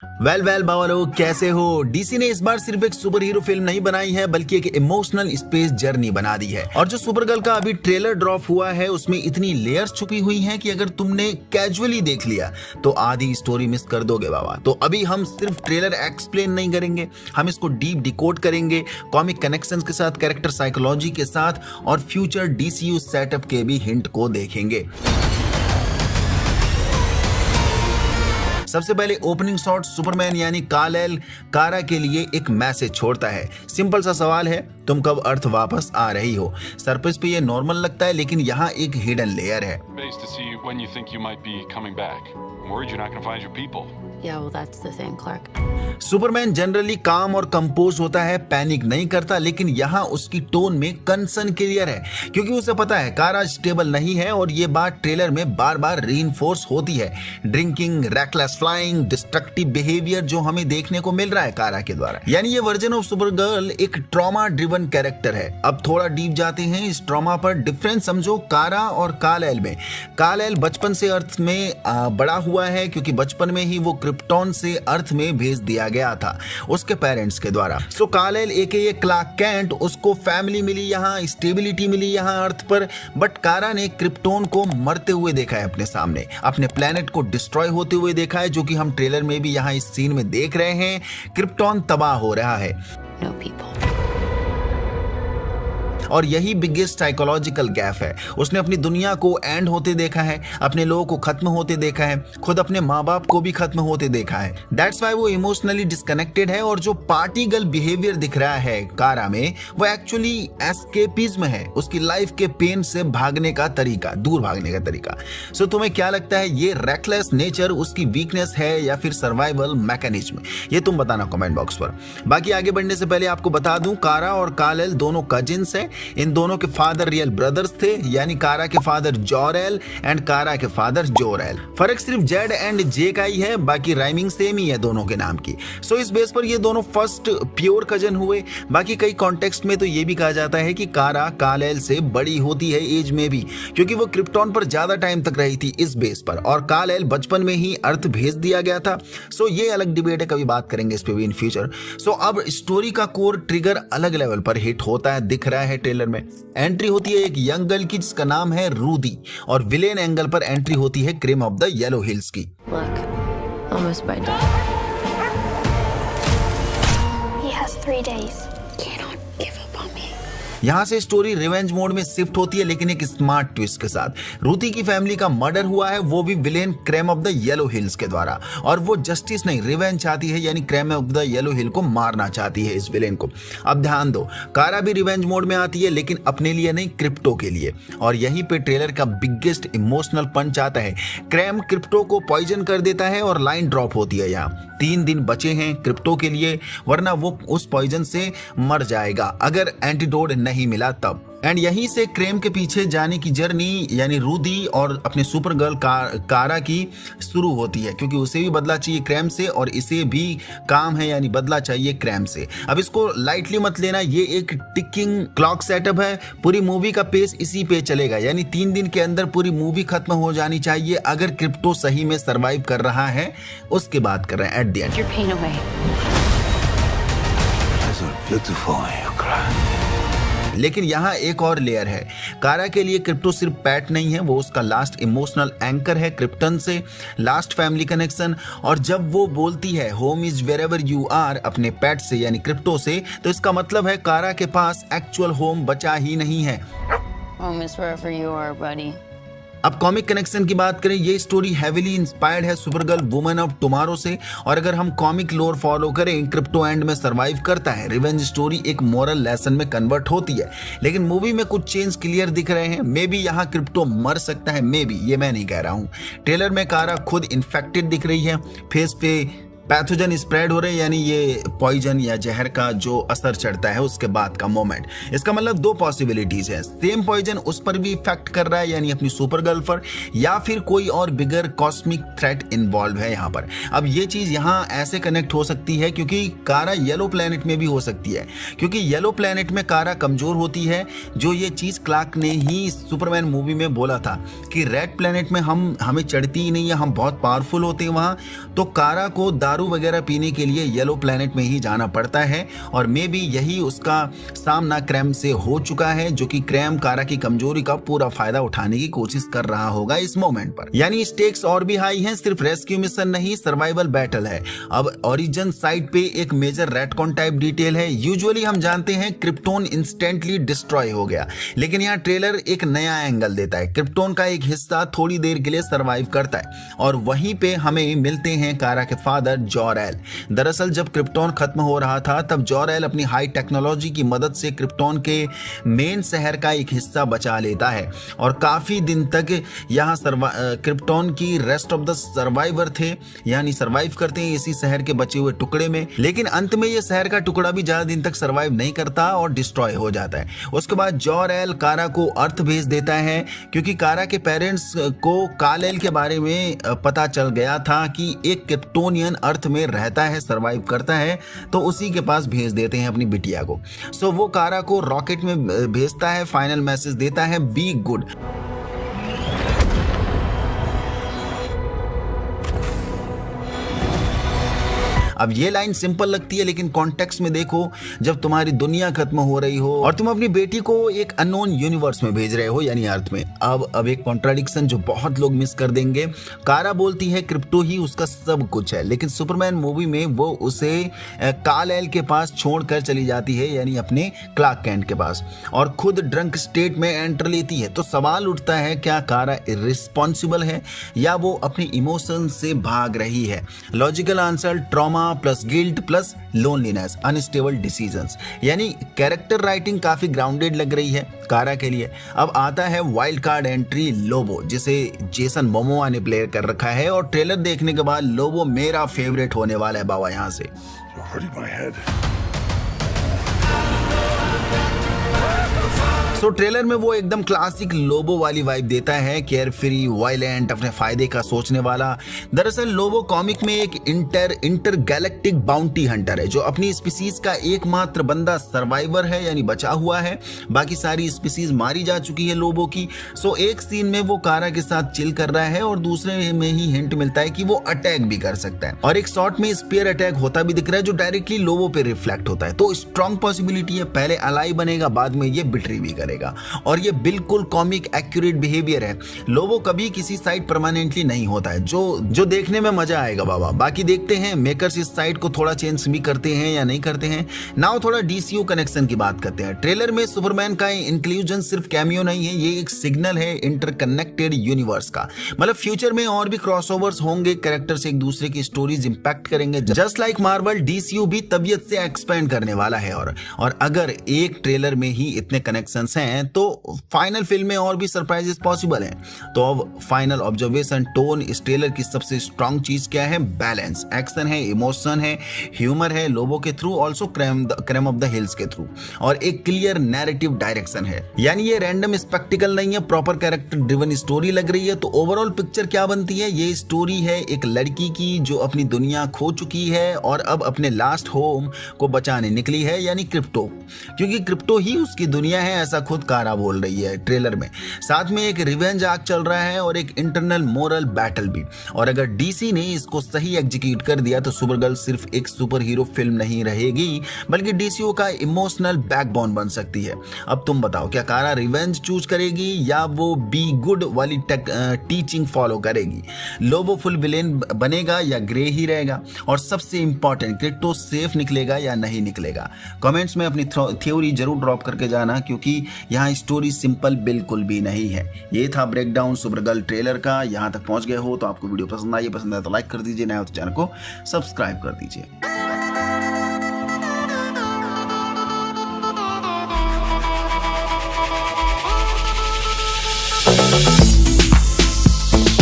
Well बाबा लोग कैसे हो। डीसी ने इस बार सिर्फ एक सुपर हीरो फिल्म नहीं बनाई है बल्कि एक इमोशनल स्पेस जर्नी बना दी है। और जो सुपरगर्ल का अभी ट्रेलर ड्रॉप हुआ है उसमें इतनी लेयर्स छुपी हुई हैं कि अगर तुमने कैजुअली देख लिया तो आधी स्टोरी मिस कर दोगे बाबा। तो अभी हम सिर्फ ट्रेलर एक्सप्लेन नहीं करेंगे, हम इसको डीप डिकोड करेंगे कॉमिक कनेक्शंस के साथ, कैरेक्टर साइकोलॉजी के साथ और फ्यूचर डीसीयू सेटअप के भी हिंट को देखेंगे। सबसे पहले ओपनिंग शॉट सुपरमैन यानी काल-एल कारा के लिए एक मैसेज छोड़ता है। सिंपल सा सवाल है, तुम कब अर्थ वापस आ रही हो। सरफेस पे ये नॉर्मल लगता है लेकिन यहाँ एक हिडन लेयर है। सुपरमैन जनरली काम और कंपोज होता है, पैनिक नहीं करता, लेकिन यहाँ उसकी टोन में कंसर्न क्लियर है क्योंकि उसे पता है कारा स्टेबल नहीं है और ये बात ट्रेलर में बार बार रीइंफोर्स होती है। Drinking, reckless flying, destructive behaviour जो हमें देखने को मिल रहा है कारा के द्वारा, यानी ये वर्जन ऑफ सुपरगर्ल एक ट्रॉमा ड्रिवन कैरेक्टर है। अब थोड़ा डीप जाते हैं इस ट्रॉमा पर। डिफरेंस समझो कारा और काल-एल में। काल-एल बचपन से अर्थ में बड़ा हुआ है क्योंकि बचपन में ही वो क्रिप्टॉन से अर्थ में भेज दिया गया था उसके पेरेंट्स के द्वारा। सो काल-एल एके क्लार्क कैंट, उसको फैमिली मिली यहाँ, स्टेबिलिटी मिली यहाँ अर्थ पर, बट कारा ने क्रिप्टॉन को मरते हुए देखा है अपने सामने, अपने प्लेनेट को डिस्ट्रॉय होते हुए देखा है, जो कि हम ट्रेलर में भी यहाँ इस सीन में देख रहे हैं। क्रिप्टॉन तबाह हो रहा है। No people. और यही बिगेस्ट साइकोलॉजिकल गैप है। उसने अपनी दुनिया को एंड होते देखा है, अपने लोगों को खत्म होते देखा है, खुद अपने माँ बाप को भी खत्म होते देखा है। दैट्स वाई वो इमोशनली डिस्कनेक्टेड है। और जो पार्टी गर्ल बिहेवियर दिख रहा है कारा में वो एक्चुअली एस्केपिज्म है, उसकी लाइफ के पेन से भागने का तरीका, दूर भागने का तरीका। सो तुम्हें क्या लगता है, ये रेकलेस नेचर उसकी वीकनेस है या फिर सर्वाइवल मैकेनिज्म? ये तुम बताना कमेंट बॉक्स पर। बाकी आगे बढ़ने से पहले आपको बता दूं, कारा और काल-एल दोनों कजिन्स हैं। इन दोनों के फादर रियल ब्रदर्स थे, यानी कारा के फादर जॉर-एल एंड कारा के फादर जोर-एल। फर्क सिर्फ जेड एंड जे का ही है, बाकी राइमिंग सेम ही है दोनों के नाम की। सो इस बेस पर ये दोनों फर्स्ट प्योर कजन हुए। बाकी कई कॉन्टेक्स्ट में तो ये भी कहा जाता है कि कारा काल-एल से बड़ी होती है एज में भी, क्योंकि वो क्रिप्टॉन पर ज्यादा टाइम तक रही थी इस बेस पर, और काल-एल बचपन में ही अर्थ भेज दिया गया था। सो ये अलग डिबेट है, कभी बात करेंगे इस पे भी इन फ्यूचर। सो अब स्टोरी का कोर ट्रिगर अलग लेवल पर हिट होता है, दिख रहा है ट्रेलर में। एंट्री होती है एक यंग गर्ल की जिसका नाम है रूदी, और विलेन एंगल पर एंट्री होती है Krem of the yellow hills की। Look, almost by dawn. He has 3 days. Cannot give up on me. यहाँ से स्टोरी रिवेंज मोड में शिफ्ट होती है, लेकिन एक स्मार्ट ट्विस्ट के साथ। रूथी की फैमिली का मर्डर हुआ है, वो भी villain Krem of the yellow hills के द्वारा, और वो जस्टिस नहीं रिवेंज चाहती है, यानी क्रेम ऑफ द येलो हिल को मारना चाहती है इस विलेन को। अब ध्यान दो, कारा भी रिवेंज मोड में आती है, लेकिन अपने लिए नहीं, क्रिप्टो के लिए। और यहीं पे ट्रेलर का बिगेस्ट इमोशनल पंच आता है। क्रेम क्रिप्टो को पॉइजन कर देता है और लाइन ड्रॉप होती है यहाँ, 3 दिन बचे हैं क्रिप्टो के लिए, वरना वो उस पॉइजन से मर जाएगा अगर एंटीडोट नहीं मिला तब। एंड यहीं से क्रेम के पीछे जाने की जर्नी, यानी रूदी और अपने सुपर गर्ल कारा की शुरू होती है, क्योंकि उसे भी बदला चाहिए क्रेम से और इसे भी काम है, यानी बदला चाहिए क्रेम से। अब इसको लाइटली मत लेना, ये एक टिकिंग क्लॉक सेटअप है। पूरी मूवी का पेस इसी पे चलेगा, यानी 3 दिन के अंदर पूरी मूवी खत्म हो जानी चाहिए अगर क्रिप्टो सही में सरवाइव कर रहा है, उसके बात कर रहे हैं at the end. Your pain away. लेकिन यहाँ एक और लेयर है। कारा के लिए क्रिप्टो सिर्फ पैट नहीं है, वो उसका लास्ट इमोशनल एंकर है क्रिप्टन से, लास्ट फैमिली कनेक्शन। और जब वो बोलती है home is wherever you are अपने पैट से यानी क्रिप्टो से, तो इसका मतलब है कारा के पास एक्चुअल होम बचा ही नहीं है। Home is wherever you are, buddy. अब कॉमिक कनेक्शन की बात करें, ये स्टोरी हेविली इंस्पायर्ड है सुपरगर्ल वुमेन ऑफ टुमारो से। और अगर हम कॉमिक लोर फॉलो करें, क्रिप्टो एंड में सरवाइव करता है, रिवेंज स्टोरी एक मोरल लेसन में कन्वर्ट होती है। लेकिन मूवी में कुछ चेंज क्लियर दिख रहे हैं। मे बी यहाँ क्रिप्टो मर सकता है, मे बी, ये मैं नहीं कह रहा हूँ। ट्रेलर में कारा खुद इन्फेक्टेड दिख रही है, फेस पे पैथोजन स्प्रेड हो रहे हैं, यानी ये पॉइजन या जहर का जो असर चढ़ता है उसके बाद का मोमेंट। इसका मतलब 2 पॉसिबिलिटीज है, सेम पॉइजन उस पर भी इफेक्ट कर रहा है, यानी अपनी सुपर गर्ल पर, या फिर कोई और बिगर कॉस्मिक थ्रेट इन्वॉल्व है यहाँ पर। अब ये चीज यहाँ ऐसे कनेक्ट हो सकती है क्योंकि कारा येलो प्लेनेट में भी हो सकती है, क्योंकि येलो प्लेनेट में कारा कमजोर होती है, जो ये चीज क्लार्क ने ही सुपरमैन मूवी में बोला था कि रेड प्लेनेट में हमें चढ़ती ही नहीं है, हम बहुत पावरफुल होते हैं वहां। तो कारा को दारू दारू वगैरह पीने के लिए येलो प्लेनेट में ही जाना पड़ता है और मे बी यही उसका सामना क्रैम से हो चुका है, जो कि क्रैम कारा की कमजोरी का पूरा फायदा उठाने की कोशिश कर रहा होगा इस मोमेंट पर। यानी स्टेक्स और भी हाई हैं, सिर्फ रेस्क्यू मिशन नहीं, सर्वाइवल बैटल है। अब ओरिजिन साइड पे एक मेजर रेटकॉन टाइप डिटेल है। यूजुअली हम जानते हैं क्रिप्टोन इंस्टेंटली डिस्ट्रॉय हो गया, लेकिन यहाँ ट्रेलर एक नया एंगल देता है। क्रिप्टोन का एक हिस्सा थोड़ी देर के लिए सर्वाइव करता है और वहीं पे हमें मिलते हैं कारा के फादर जॉर-एल। दरअसल जब क्रिप्टोन खत्म हो रहा था तब जॉर-एल अपनी हाई टेक्नोलॉजी की मदद से क्रिप्टोन के मेन शहर का एक हिस्सा बचा लेता है और काफी दिन तक यहाँ क्रिप्टोन की रेस्ट ऑफ द सर्वाइवर थे, यानी सर्वाइव करते हैं इसी शहर के बचे हुए टुकड़े में। लेकिन अंत में ये शहर का टुकड़ा भी ज्यादा दिन तक सर्वाइव नहीं करता और डिस्ट्रॉय हो जाता है। उसके बाद जॉर-एल कारा को अर्थ भेज देता है, क्योंकि कारा के पेरेंट्स को काल-एल के बारे में पता चल गया था कि एक क्रिप्टोनियन अर्थ में रहता है, सर्वाइव करता है, तो उसी के पास भेज देते हैं अपनी बिटिया को। सो वो कारा को रॉकेट में भेजता है, फाइनल मैसेज देता है, बी गुड। अब ये लाइन सिंपल लगती है, लेकिन कॉन्टेक्स्ट में देखो, जब तुम्हारी दुनिया खत्म हो रही हो और तुम अपनी बेटी को एक अननोन यूनिवर्स में भेज रहे हो, यानी अर्थ में। अब एक कॉन्ट्राडिक्शन जो बहुत लोग मिस कर देंगे। कारा बोलती है क्रिप्टो ही उसका सब कुछ है, लेकिन सुपरमैन मूवी में वो उसे काल-एल के पास छोड़कर चली जाती है, यानी अपने क्लार्क कैंट के पास, और खुद ड्रंक स्टेट में एंटर लेती है। तो सवाल उठता है, क्या कारा इर्रिस्पॉन्सिबल है या वो अपने इमोशन से भाग रही है? Logical answer, trauma plus guilt plus loneliness, unstable decisions. यानी कैरेक्टर राइटिंग काफी ग्राउंडेड लग रही है कारा के लिए। अब आता है वाइल्ड कार्ड एंट्री लोबो, जिसे जेसन मोमोआ ने प्ले कर रखा है, और ट्रेलर देखने के बाद लोबो मेरा फेवरेट होने वाला है बाबा यहाँ से। सो ट्रेलर में वो एकदम क्लासिक लोबो वाली वाइब देता है, केयर फ्री, वायलेंट, अपने फायदे का सोचने वाला। दरअसल लोबो कॉमिक में एक इंटर गैलेक्टिक बाउंटी हंटर है, जो अपनी स्पीसीज का एकमात्र बंदा सर्वाइवर है, यानी बचा हुआ है। बाकी सारी स्पीसीज मारी जा चुकी है लोबो की। सो एक सीन में वो कारा के साथ चिल कर रहा है और दूसरे में ही हिंट मिलता है कि वो अटैक भी कर सकता है, और एक शॉट में स्पीयर अटैक होता भी दिख रहा है, जो डायरेक्टली लोबो पे रिफ्लेक्ट होता है। तो स्ट्रॉन्ग पॉसिबिलिटी है, पहले अलाई बनेगा, बाद में ये बिट्री भी करेगा, और ये बिल्कुल कॉमिक एक्यूरेट बिहेवियर है। लोबो कभी किसी साइड परमानेंटली नहीं होता है, जो देखने में मजा आएगा बाबा। बाकी देखते हैं मेकर्स इस साइड को थोड़ा चेंज भी करते हैं या नहीं करते हैं। नाउ थोड़ा डीसीयू कनेक्शन की बात करते हैं। ट्रेलर में सुपरमैन का इंक्लूजन सिर्फ कैमियो नहीं है, ये एक सिग्नल है इंटरकनेक्टेड यूनिवर्स का। मतलब फ्यूचर में और भी क्रॉसओवर्स होंगे, कैरेक्टर्स एक दूसरे की स्टोरीज इंपैक्ट करेंगे। जस्ट लाइक मार्वल, डीसीयू भी तबियत से एक्सपेंड करने वाला है। और अगर एक ट्रेलर में ही इतने कनेक्शंस हैं तो फाइनल फिल्म में और भी सरप्राइजेस पॉसिबल हैं। तो अब फाइनल ऑब्जर्वेशन, टोन, इस ट्रेलर की सबसे स्ट्रॉन्ग चीज क्या है? बैलेंस, एक्शन है, इमोशन है, ह्यूमर है लोबो के through, also Krem of the hills के थ्रू, और एक क्लियर नैरेटिव डायरेक्शन है। यानी ये रैंडम स्पेक्टिकल नहीं है, प्रॉपर कैरेक्टर ड्रिवन स्टोरी लग रही है। तो ओवरऑल पिक्चर क्या बनती है? ये स्टोरी है एक लड़की की जो अपनी दुनिया खो चुकी है और अब अपने लास्ट होम को बचाने निकली है, यानी क्रिप्टो, क्योंकि क्रिप्टो ही उसकी दुनिया है, ऐसा खुद कारा बोल रही है ट्रेलर में। साथ में एक रिवेंज आर्क चल रहा है और एक इंटरनल मोरल बैटल भी। और अगर डीसी ने इसको सही एग्जीक्यूट कर दिया तो सुपरगर्ल सिर्फ एक सुपर हीरो फिल्म नहीं रहेगी, बल्कि डीसीयू का इमोशनल बैकबोन बन सकती है। अब तुम बताओ, क्या कारा रिवेंज चूज करेगी या वो बी गुड वाली टीचिंग फॉलो करेगी? लोबो फुल विलेन बनेगा या ग्रे ही रहेगा? और सबसे इंपॉर्टेंट, क्रिप्टो सेफ निकलेगा या नहीं निकलेगा? कमेंट्स में अपनी थ्योरी जरूर ड्रॉप करके जाना, क्योंकि यहाँ स्टोरी सिंपल बिल्कुल भी नहीं है। ये था ब्रेकडाउन सुपरगर्ल ट्रेलर का। यहाँ तक पहुंच गए हो तो आपको वीडियो पसंद आई, पसंद आए तो लाइक कर दीजिए, नया हो तो चैनल को सब्सक्राइब कर दीजिए।